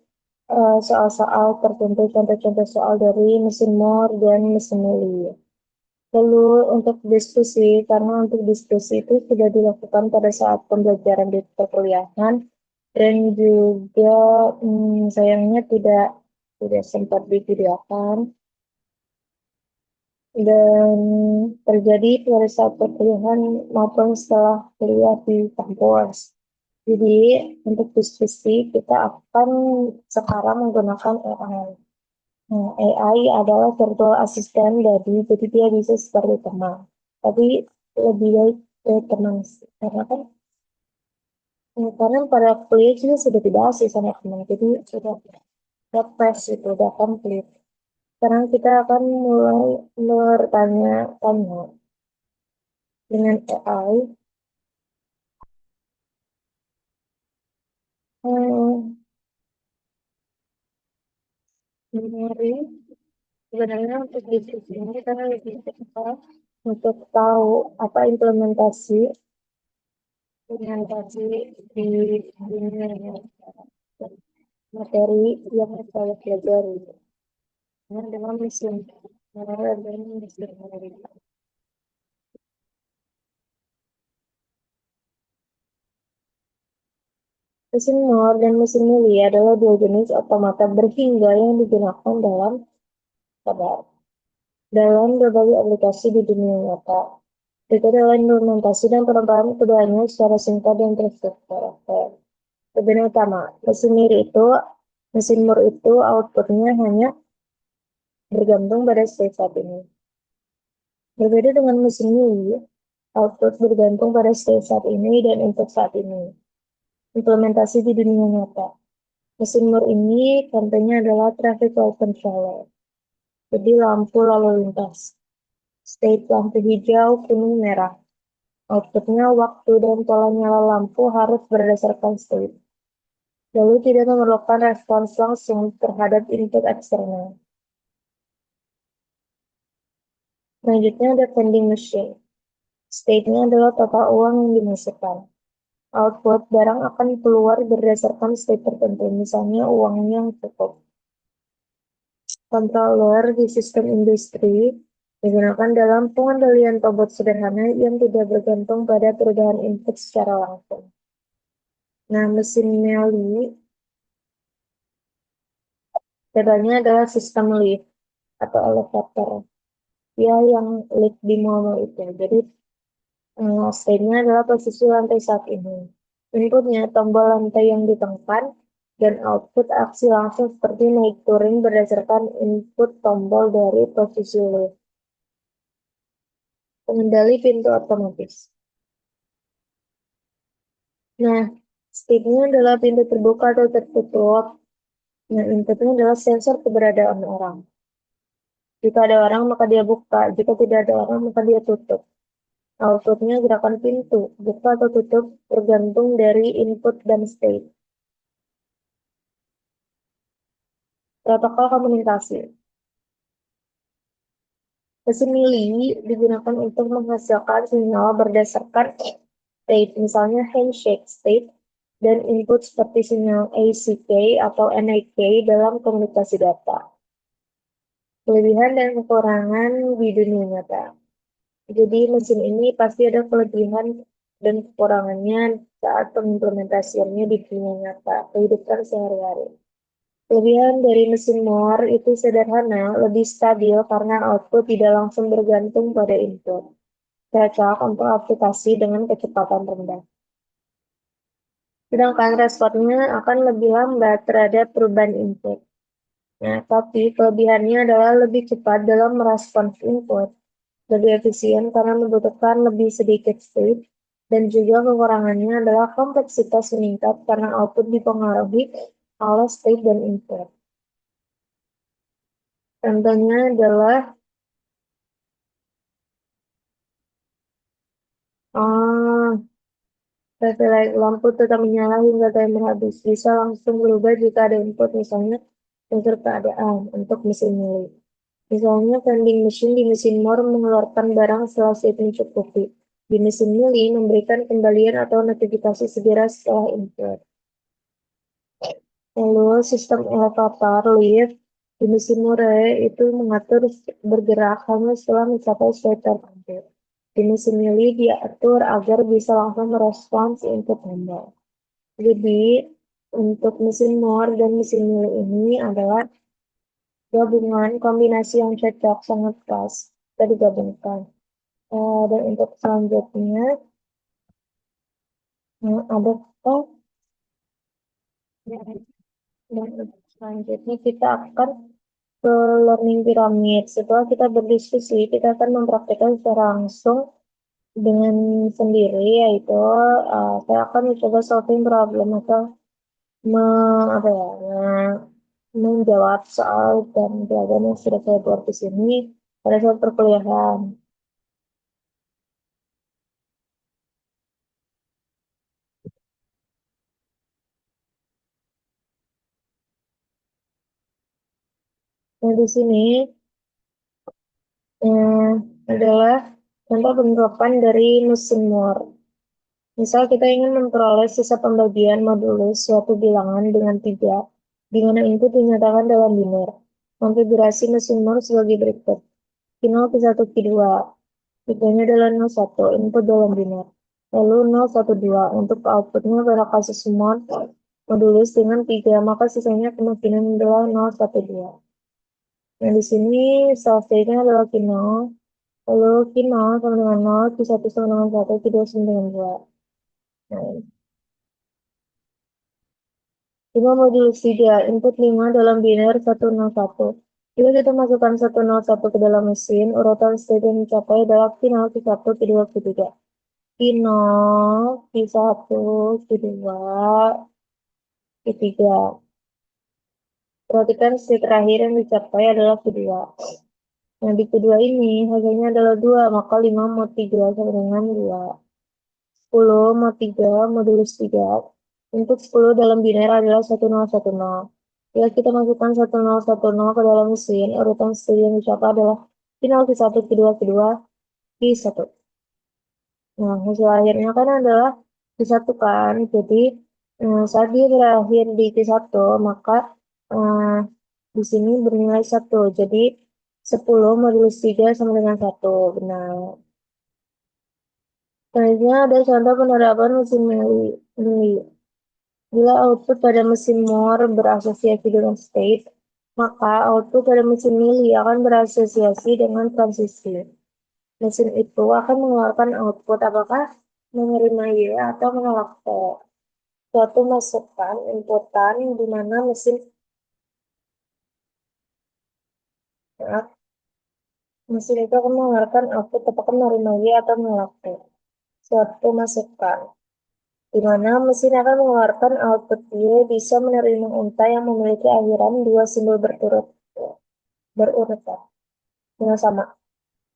soal-soal tertentu, contoh-contoh soal dari mesin Moore dan mesin Lee. Lalu untuk diskusi, karena untuk diskusi itu sudah dilakukan pada saat pembelajaran di perkuliahan dan juga sayangnya tidak sempat divideokan dan terjadi pada saat perkuliahan maupun setelah kuliah di kampus. Jadi untuk diskusi kita akan sekarang menggunakan AI. Nah, AI adalah virtual assistant jadi dia bisa seperti teman. Tapi lebih baik teman sih. Karena kan karena pada kuliah juga sudah dibahas sih sama teman. Jadi sudah fresh itu, sudah komplit. Sekarang kita akan mulai bertanya-tanya dengan AI. Hmm, Mari sebenarnya untuk diskusi ini kita lebih suka untuk tahu apa implementasi di dunia materi yang saya pelajari dengan mesin mesin Moore dan mesin Mili adalah dua jenis otomata berhingga yang digunakan kabar dalam berbagai aplikasi di dunia nyata. Itu adalah implementasi dan penerapan keduanya secara singkat dan terstruktur. Oke. Berbeda utama, mesin Moore itu outputnya hanya bergantung pada state saat ini. Berbeda dengan mesin Mili, output bergantung pada state saat ini dan input saat ini. Implementasi di dunia nyata. Mesin Moore ini contohnya adalah traffic light controller. Jadi lampu lalu lintas. State lampu hijau, kuning, merah. Outputnya waktu dan pola nyala lampu harus berdasarkan state. Lalu tidak memerlukan respons langsung terhadap input eksternal. Selanjutnya ada vending machine. State-nya adalah total uang yang dimasukkan. Output barang akan keluar berdasarkan state tertentu, misalnya uangnya yang cukup. Controller di sistem industri digunakan dalam pengendalian robot sederhana yang tidak bergantung pada perubahan input secara langsung. Nah, mesin Mealy bedanya adalah sistem lift atau elevator. Ya, yang lift di mall itu. Jadi, stage-nya adalah posisi lantai saat ini. Inputnya tombol lantai yang ditekan dan output aksi langsung seperti naik turun berdasarkan input tombol dari posisi lift. Pengendali pintu otomatis. Nah, stage-nya adalah pintu terbuka atau tertutup. Nah, inputnya adalah sensor keberadaan orang. Jika ada orang, maka dia buka. Jika tidak ada orang, maka dia tutup. Outputnya gerakan pintu, buka atau tutup, tergantung dari input dan state. Protokol komunikasi. Mesin Mili digunakan untuk menghasilkan sinyal berdasarkan state, misalnya handshake state, dan input seperti sinyal ACK atau NIK dalam komunikasi data. Kelebihan dan kekurangan di dunia nyata. Jadi mesin ini pasti ada kelebihan dan kekurangannya saat pengimplementasiannya di dunia nyata, kehidupan sehari-hari. Kelebihan dari mesin Moore itu sederhana, lebih stabil karena output tidak langsung bergantung pada input. Cocok untuk aplikasi dengan kecepatan rendah. Sedangkan responnya akan lebih lambat terhadap perubahan input. Nah, tapi kelebihannya adalah lebih cepat dalam merespons input, lebih efisien karena membutuhkan lebih sedikit state, dan juga kekurangannya adalah kompleksitas meningkat karena output dipengaruhi oleh state dan input. Contohnya adalah baterai lampu tetap menyala hingga timer habis. Bisa langsung berubah jika ada input, misalnya sensor keadaan untuk mesin milik. Misalnya vending machine di mesin Moore mengeluarkan barang setelah state mencukupi. Di mesin Mili memberikan kembalian atau notifikasi segera setelah input. Lalu sistem elevator lift di mesin Moore itu mengatur bergerak hanya setelah mencapai state tertentu. Di mesin Mili diatur agar bisa langsung merespons input tombol. Jadi untuk mesin Moore dan mesin Mili ini adalah gabungan kombinasi yang cocok, sangat pas kita digabungkan. Dan untuk selanjutnya ada oh, dan untuk selanjutnya kita akan ke learning pyramid. Setelah kita berdiskusi, kita akan mempraktikkan secara langsung dengan sendiri, yaitu saya akan mencoba solving problem atau apa ya, menjawab soal dan jawaban yang sudah saya buat di sini pada saat perkuliahan. Nah, di sini adalah contoh penerapan dari mesin Moore. Misal kita ingin memperoleh sisa pembagian modulus suatu bilangan dengan 3, di mana input dinyatakan dalam biner. Konfigurasi mesin Moore sebagai berikut. Q0, Q1, Q2. Tiganya adalah 01, input dalam biner. Lalu 012, untuk outputnya pada kasus Moore modulus dengan 3, maka sisanya kemungkinan adalah 012. Nah, di sini self state-nya adalah Q0, lalu Q0 sama dengan 0, Q1 sama dengan 1, Q2 sama dengan 2. Nah, 5 modulus 3, input 5 dalam biner 101. Jika kita masukkan 101 ke dalam mesin, urutan state yang dicapai adalah Q0, Q1, Q2, Q3. Q0, Q1, Q2, Q3. Perhatikan state terakhir yang dicapai adalah Q2. Nah, di kedua ini hasilnya adalah 2, maka 5 mod 3 sama dengan 2. 10 mod 3 modulus 3. Input 10 dalam biner adalah 1010. Jika kita masukkan 1010 ke dalam mesin, urutan state yang dicapai adalah final Q1, Q2, Q2, Q1. Nah, hasil akhirnya kan adalah Q1 kan. Jadi, saat dia berakhir di Q1, maka eh, di sini bernilai 1. Jadi, 10 modulus 3 sama dengan 1. Benar. Selanjutnya ada contoh penerapan mesin Mili. Bila output pada mesin Moore berasosiasi dengan state, maka output pada mesin Mili akan berasosiasi dengan transisi. Mesin itu akan mengeluarkan output apakah menerima Y atau menolak T. Suatu masukan inputan di mana maaf, mesin itu akan mengeluarkan output apakah menerima Y atau menolak T. Suatu masukan di mana mesin akan mengeluarkan output Y bisa menerima unta yang memiliki akhiran dua simbol berurutan dengan sama.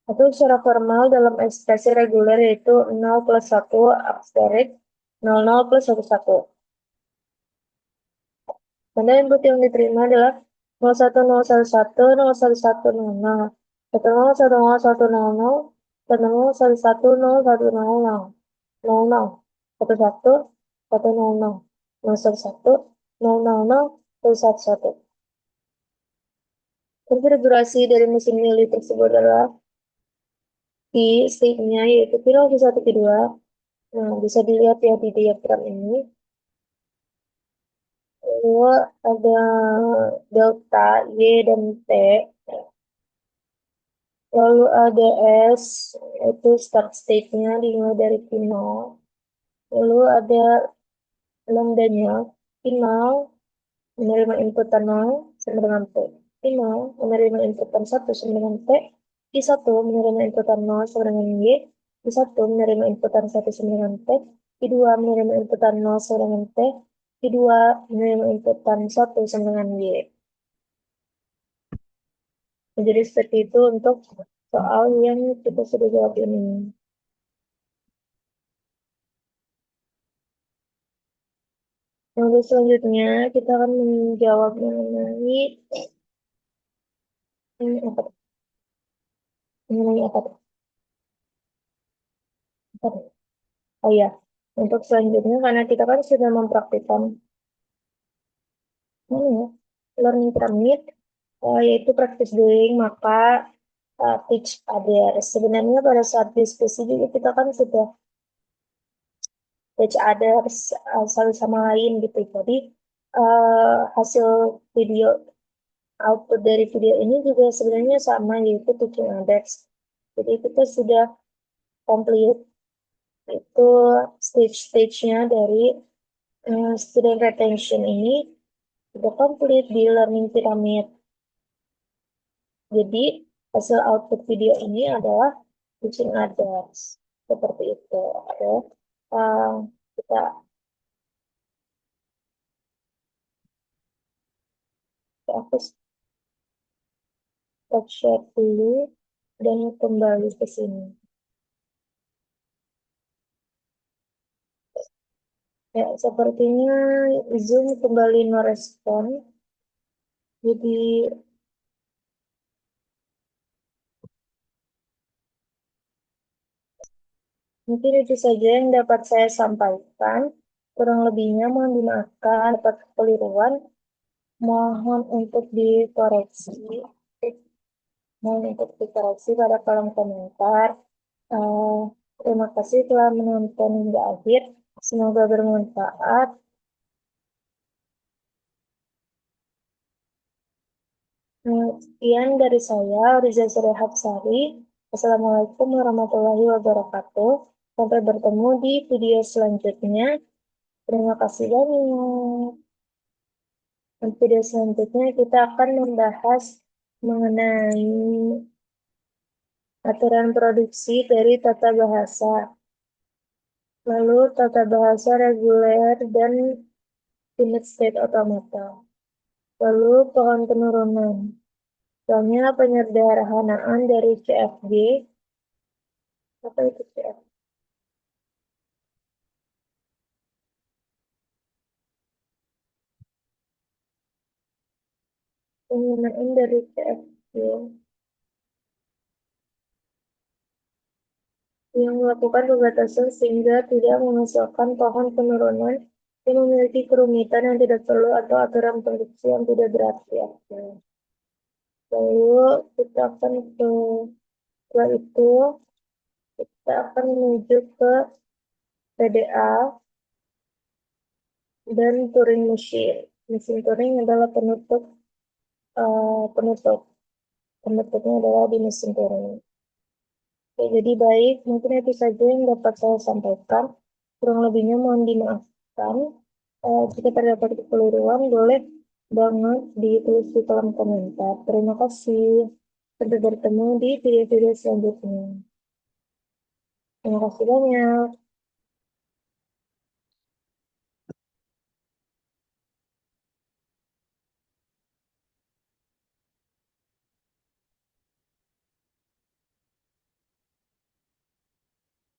Atau secara formal dalam ekspresi reguler yaitu 0 plus 1 asterisk 00 plus 11. Tanda input yang diterima adalah 01011, 01100, 10101000, 10111000, 00, 11, 100, 011, 000, 111. Konfigurasi dari mesin mili tersebut adalah di state-nya yaitu final Q1, Q2. Nah, bisa dilihat ya di diagram ini. Lalu ada delta Y dan T. Lalu ada S, itu start state-nya dimulai dari final. Lalu ada lambda-nya, final menerima inputan 0 sama dengan T. Final menerima inputan 1 sama dengan T. I1 menerima inputan 0 sama dengan Y. I1 menerima inputan 1 sama dengan T. I2 menerima inputan 0 sama dengan T. I2 menerima inputan 1 sama dengan Y. Jadi seperti itu untuk soal yang kita sudah jawab ini. Lalu selanjutnya kita akan menjawab mengenai apa tuh? Mengenai apa tuh? Apa tuh? Oh ya, untuk selanjutnya karena kita kan sudah mempraktikkan ya, learning pyramid, yaitu practice doing, maka teach others. Sebenarnya pada saat diskusi juga kita kan sudah teach others satu sama lain gitu. Jadi hasil video output dari video ini juga sebenarnya sama yaitu teaching others. Jadi kita sudah complete itu stage-stage-nya dari student retention ini sudah complete di learning pyramid. Jadi hasil output video ini adalah teaching others. Seperti itu. Oke. Uh, kita hapus share dulu dan kembali ke sini. Ya, sepertinya Zoom kembali no respon. Jadi mungkin itu saja yang dapat saya sampaikan. Kurang lebihnya mohon dimaafkan dapat kekeliruan. Mohon untuk dikoreksi. Mohon untuk dikoreksi pada kolom komentar. Eh, Terima kasih telah menonton hingga akhir. Semoga bermanfaat. Sekian dari saya, Riza Sari. Assalamualaikum warahmatullahi wabarakatuh. Sampai bertemu di video selanjutnya. Terima kasih banyak. Di video selanjutnya kita akan membahas mengenai aturan produksi dari tata bahasa, lalu tata bahasa reguler dan finite state automata, lalu pohon penurunan. Soalnya penyederhanaan dari CFG, apa itu CFG? Penggunaan dari CFG. yang melakukan pembatasan sehingga tidak menghasilkan pohon penurunan yang memiliki kerumitan yang tidak perlu atau aturan produksi yang tidak berarti. Lalu kita akan ke setelah itu kita akan menuju ke PDA dan Turing Machine. Mesin Turing adalah penutup. Penutupnya adalah di mesin Turing. Oke, jadi baik, mungkin itu saja yang dapat saya sampaikan. Kurang lebihnya mohon dimaafkan. Jika terdapat kekeliruan, boleh banget ditulis di kolom komentar. Terima kasih. Sampai bertemu di video-video selanjutnya. Terima kasih banyak.